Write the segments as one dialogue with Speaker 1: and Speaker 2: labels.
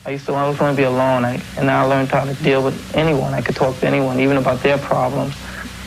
Speaker 1: I used to always want to be alone, and now I learned how to deal with anyone. I could talk to anyone, even about their problems.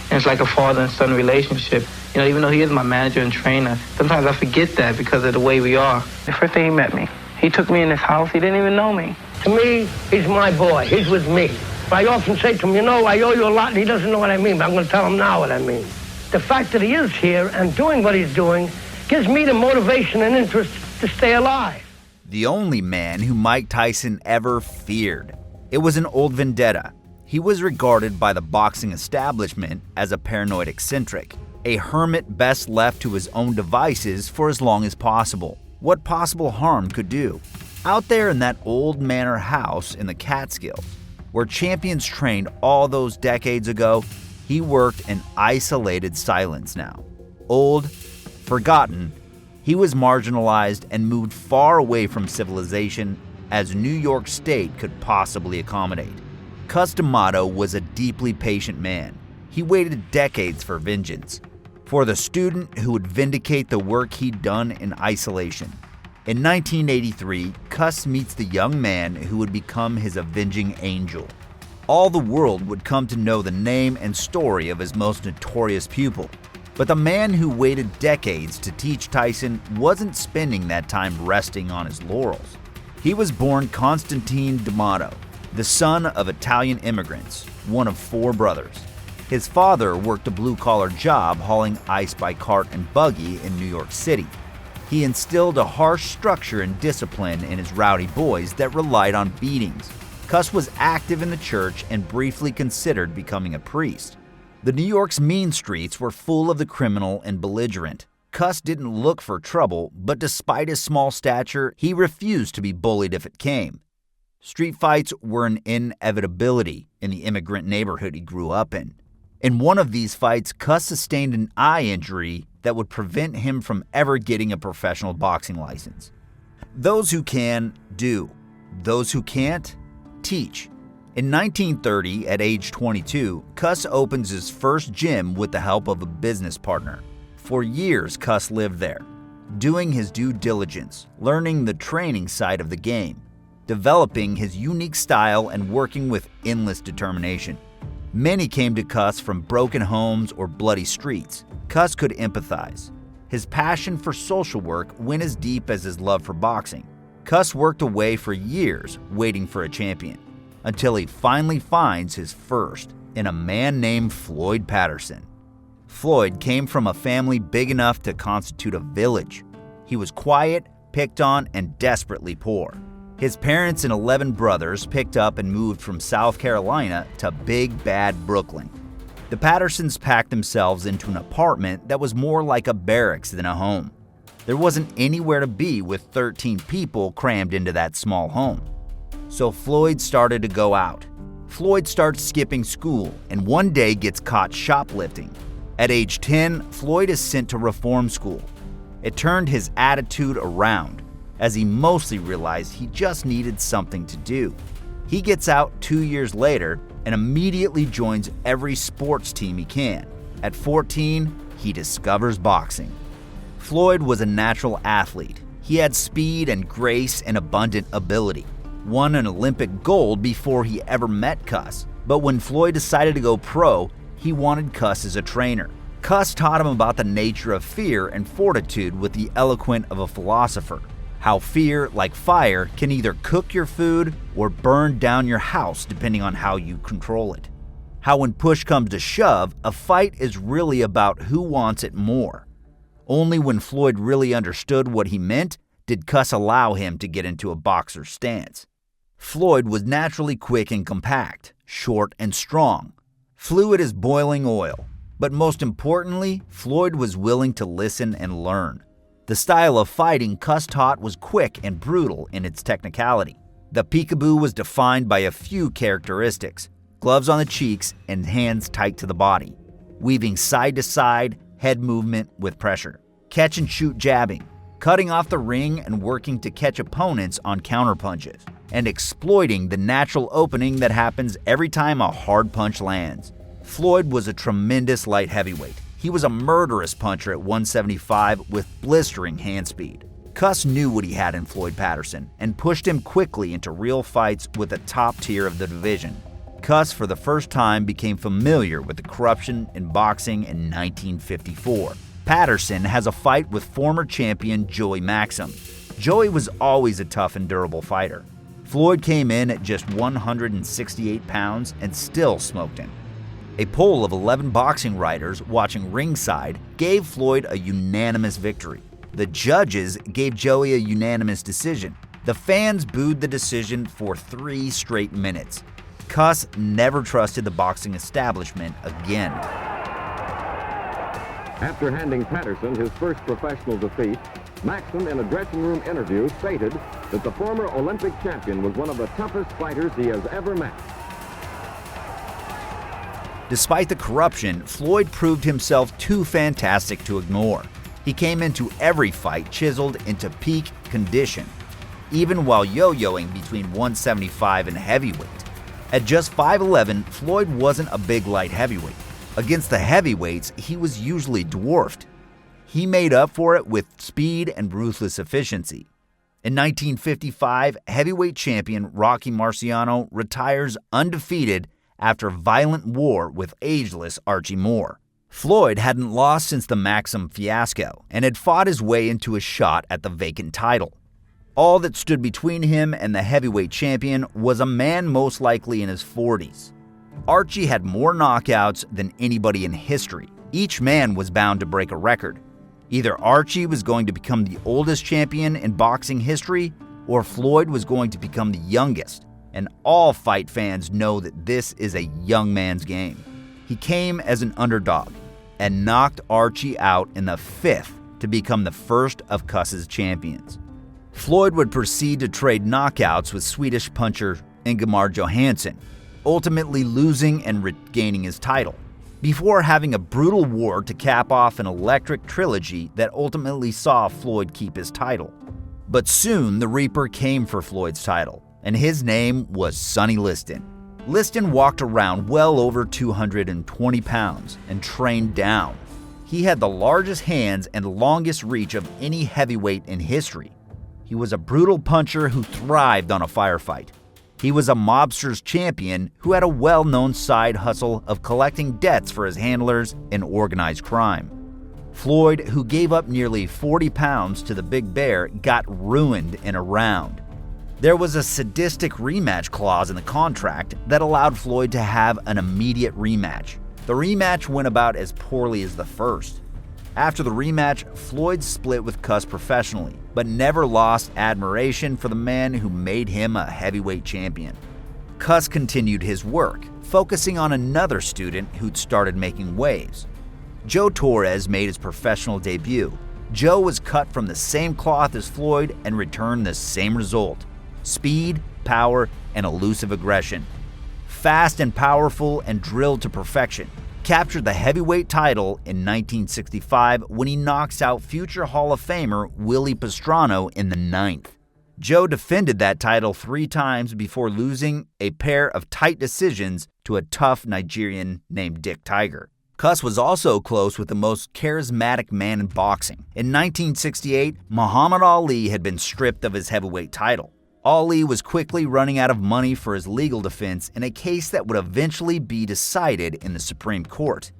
Speaker 1: And it's like a father and son relationship. You know, even though he is my manager and trainer, sometimes I forget that because of the way we are. The first day he met me, he took me in his house. He didn't even know me.
Speaker 2: To me, he's my boy. He's with me. I often say to him, you know, I owe you a lot, and he doesn't know what I mean, but I'm going to tell him now what I mean. The fact that he is here and doing what he's doing gives me the motivation and interest to stay alive.
Speaker 3: The only man who Mike Tyson ever feared. It was an old vendetta. He was regarded by the boxing establishment as a paranoid eccentric, a hermit best left to his own devices for as long as possible. What possible harm could do? Out there in that old manor house in the Catskills, where champions trained all those decades ago, he worked in isolated silence now. Old, forgotten, he was marginalized and moved far away from civilization as New York State could possibly accommodate. Cus D'Amato was a deeply patient man. He waited decades for vengeance, for the student who would vindicate the work he'd done in isolation. In 1983, Cus meets the young man who would become his avenging angel. All the world would come to know the name and story of his most notorious pupil. But the man who waited decades to teach Tyson wasn't spending that time resting on his laurels. He was born Cus D'Amato, the son of Italian immigrants, one of 4 brothers. His father worked a blue-collar job hauling ice by cart and buggy in New York City. He instilled a harsh structure and discipline in his rowdy boys that relied on beatings. Cus was active in the church and briefly considered becoming a priest. The New York's mean streets were full of the criminal and belligerent. Cus didn't look for trouble, but despite his small stature, he refused to be bullied if it came. Street fights were an inevitability in the immigrant neighborhood he grew up in. In one of these fights, Cus sustained an eye injury that would prevent him from ever getting a professional boxing license. Those who can, do. Those who can't, teach. In 1930, at age 22, Cus opens his first gym with the help of a business partner. For years, Cus lived there, doing his due diligence, learning the training side of the game, developing his unique style and working with endless determination. Many came to Cus from broken homes or bloody streets. Cus could empathize. His passion for social work went as deep as his love for boxing. Cus worked away for years, waiting for a champion, until he finally finds his first in a man named Floyd Patterson. Floyd came from a family big enough to constitute a village. He was quiet, picked on, and desperately poor. His parents and 11 brothers picked up and moved from South Carolina to big bad Brooklyn. The Pattersons packed themselves into an apartment that was more like a barracks than a home. There wasn't anywhere to be with 13 people crammed into that small home. So Floyd started to go out. Floyd starts skipping school and one day gets caught shoplifting. At age 10, Floyd is sent to reform school. It turned his attitude around, as he mostly realized he just needed something to do. He gets out 2 years later and immediately joins every sports team he can. At 14, he discovers boxing. Floyd was a natural athlete. He had speed and grace and abundant ability. Won an Olympic gold before he ever met Cus. But when Floyd decided to go pro, he wanted Cus as a trainer. Cus taught him about the nature of fear and fortitude with the eloquence of a philosopher. How fear, like fire, can either cook your food or burn down your house depending on how you control it. How when push comes to shove, a fight is really about who wants it more. Only when Floyd really understood what he meant did Cus allow him to get into a boxer's stance. Floyd was naturally quick and compact, short and strong, fluid as boiling oil. But most importantly, Floyd was willing to listen and learn. The style of fighting Cus taught was quick and brutal in its technicality. The peekaboo was defined by a few characteristics: gloves on the cheeks and hands tight to the body, weaving side to side, head movement with pressure, catch and shoot jabbing, cutting off the ring and working to catch opponents on counterpunches, and exploiting the natural opening that happens every time a hard punch lands. Floyd was a tremendous light heavyweight. He was a murderous puncher at 175 with blistering hand speed. Cus knew what he had in Floyd Patterson and pushed him quickly into real fights with the top tier of the division. Cus, for the first time, became familiar with the corruption in boxing in 1954. Patterson has a fight with former champion Joey Maxim. Joey was always a tough and durable fighter. Floyd came in at just 168 pounds and still smoked him. A poll of 11 boxing writers watching ringside gave Floyd a unanimous victory. The judges gave Joey a unanimous decision. The fans booed the decision for 3 straight minutes. Cus never trusted the boxing establishment again.
Speaker 4: After handing Patterson his first professional defeat, Maxim, in a dressing room interview, stated that the former Olympic champion was one of the toughest fighters he has ever met.
Speaker 3: Despite the corruption, Floyd proved himself too fantastic to ignore. He came into every fight chiseled into peak condition, even while yo-yoing between 175 and heavyweight. At just 5'11", Floyd wasn't a big light heavyweight. Against the heavyweights, he was usually dwarfed. He made up for it with speed and ruthless efficiency. In 1955, heavyweight champion Rocky Marciano retires undefeated after violent war with ageless Archie Moore. Floyd hadn't lost since the Maxim fiasco and had fought his way into a shot at the vacant title. All that stood between him and the heavyweight champion was a man most likely in his 40s. Archie had more knockouts than anybody in history. Each man was bound to break a record. Either Archie was going to become the oldest champion in boxing history, or Floyd was going to become the youngest. And all fight fans know that this is a young man's game. He came as an underdog and knocked Archie out in the 5th to become the first of Cus's champions. Floyd would proceed to trade knockouts with Swedish puncher Ingemar Johansson, ultimately losing and regaining his title, before having a brutal war to cap off an electric trilogy that ultimately saw Floyd keep his title. But soon the Reaper came for Floyd's title, and his name was Sonny Liston. Liston walked around well over 220 pounds and trained down. He had the largest hands and longest reach of any heavyweight in history. He was a brutal puncher who thrived on a firefight. He was a mobster's champion who had a well-known side hustle of collecting debts for his handlers in organized crime. Floyd, who gave up nearly 40 pounds to the Big Bear, got ruined in a round. There was a sadistic rematch clause in the contract that allowed Floyd to have an immediate rematch. The rematch went about as poorly as the first. After the rematch, Floyd split with Cus professionally, but never lost admiration for the man who made him a heavyweight champion. Cus continued his work, focusing on another student who'd started making waves. Joe Torres made his professional debut. Joe was cut from the same cloth as Floyd and returned the same result: speed, power, and elusive aggression. Fast and powerful and drilled to perfection. Captured the heavyweight title in 1965 when he knocks out future Hall of Famer Willie Pastrano in the 9th. Joe defended that title 3 times before losing a pair of tight decisions to a tough Nigerian named Dick Tiger. Cus was also close with the most charismatic man in boxing. In 1968, Muhammad Ali had been stripped of his heavyweight title. Ali was quickly running out of money for his legal defense in a case that would eventually be decided in the Supreme Court.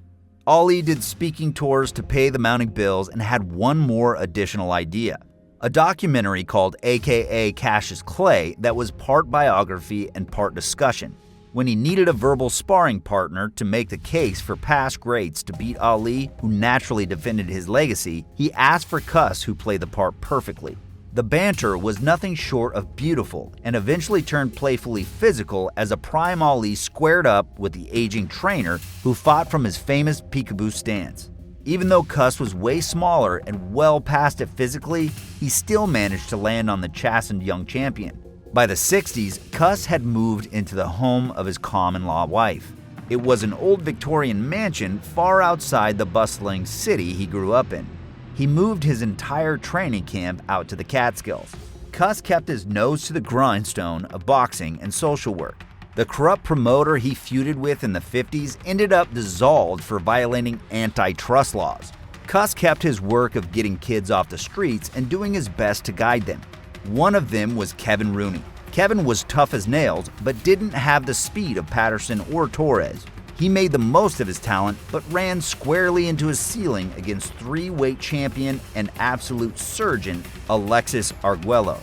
Speaker 3: Ali did speaking tours to pay the mounting bills and had one more additional idea: a documentary called AKA Cassius Clay that was part biography and part discussion. When he needed a verbal sparring partner to make the case for past greats to beat Ali, who naturally defended his legacy, he asked for Cus, who played the part perfectly. The banter was nothing short of beautiful and eventually turned playfully physical as a prime Ali squared up with the aging trainer who fought from his famous peekaboo stance. Even though Cus was way smaller and well past it physically, he still managed to land on the chastened young champion. By the 60s, Cus had moved into the home of his common-law wife. It was an old Victorian mansion far outside the bustling city he grew up in. He moved his entire training camp out to the Catskills. Cus kept his nose to the grindstone of boxing and social work. The corrupt promoter he feuded with in the 50s ended up dissolved for violating antitrust laws. Cus kept his work of getting kids off the streets and doing his best to guide them. One of them was Kevin Rooney. Kevin was tough as nails, but didn't have the speed of Patterson or Torres. He made the most of his talent, but ran squarely into his ceiling against three-weight champion and absolute surgeon Alexis Arguello.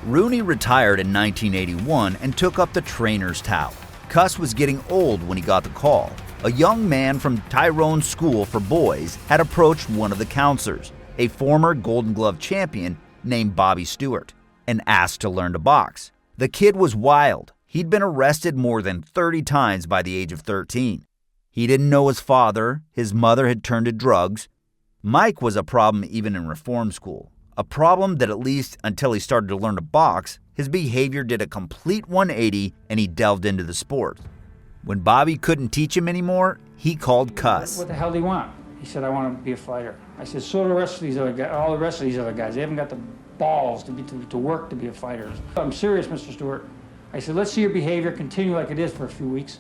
Speaker 3: Rooney retired in 1981 and took up the trainer's towel. Cus was getting old when he got the call. A young man from Tyrone School for Boys had approached one of the counselors, a former Golden Glove champion named Bobby Stewart, and asked to learn to box. The kid was wild. He'd been arrested more than 30 times by the age of 13. He didn't know his father. His mother had turned to drugs. Mike was a problem even in reform school. A problem that, at least until he started to learn to box, his behavior did a complete 180 and he delved into the sport. When Bobby couldn't teach him anymore, he called Cus.
Speaker 5: What the hell do you want? He said, I want to be a fighter. I said, so do the rest of these other guys, all the rest of these other guys. They haven't got the balls to work to be a fighter. I'm serious, Mr. Stewart. I said, let's see your behavior continue like it is for a few weeks,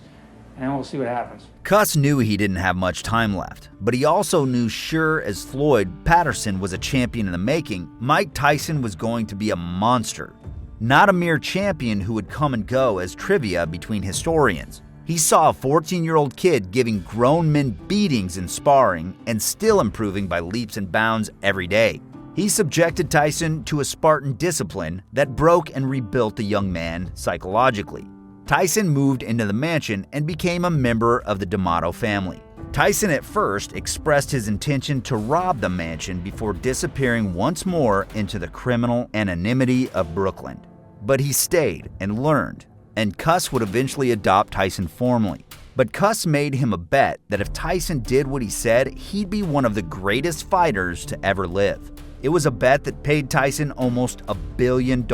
Speaker 5: and then we'll see what happens.
Speaker 3: Cus knew he didn't have much time left, but he also knew sure as Floyd Patterson was a champion in the making, Mike Tyson was going to be a monster. Not a mere champion who would come and go as trivia between historians. He saw a 14-year-old kid giving grown men beatings in sparring and still improving by leaps and bounds every day. He subjected Tyson to a Spartan discipline that broke and rebuilt the young man psychologically. Tyson moved into the mansion and became a member of the D'Amato family. Tyson at first expressed his intention to rob the mansion before disappearing once more into the criminal anonymity of Brooklyn. But he stayed and learned, and Cus would eventually adopt Tyson formally. But Cus made him a bet that if Tyson did what he said, he'd be one of the greatest fighters to ever live. It was a bet that paid Tyson almost $1 billion.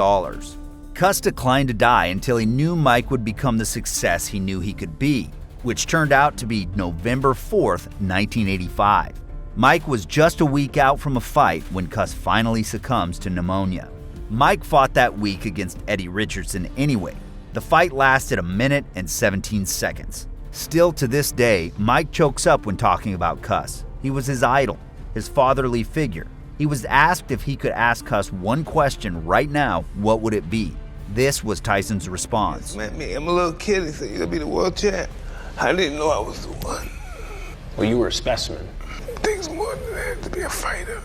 Speaker 3: Cus declined to die until he knew Mike would become the success he knew he could be, which turned out to be November 4th, 1985. Mike was just a week out from a fight when Cus finally succumbs to pneumonia. Mike fought that week against Eddie Richardson anyway. The fight lasted 1 minute and 17 seconds. Still to this day, Mike chokes up when talking about Cus. He was his idol, his fatherly figure. He was asked if he could ask Cus one question right now, what would it be? This was Tyson's response.
Speaker 6: Man, me, I'm a little kid. He said, you're gonna be the world champ. I didn't know I was the one.
Speaker 7: Well, you were a specimen.
Speaker 6: Things more than that to be a fighter.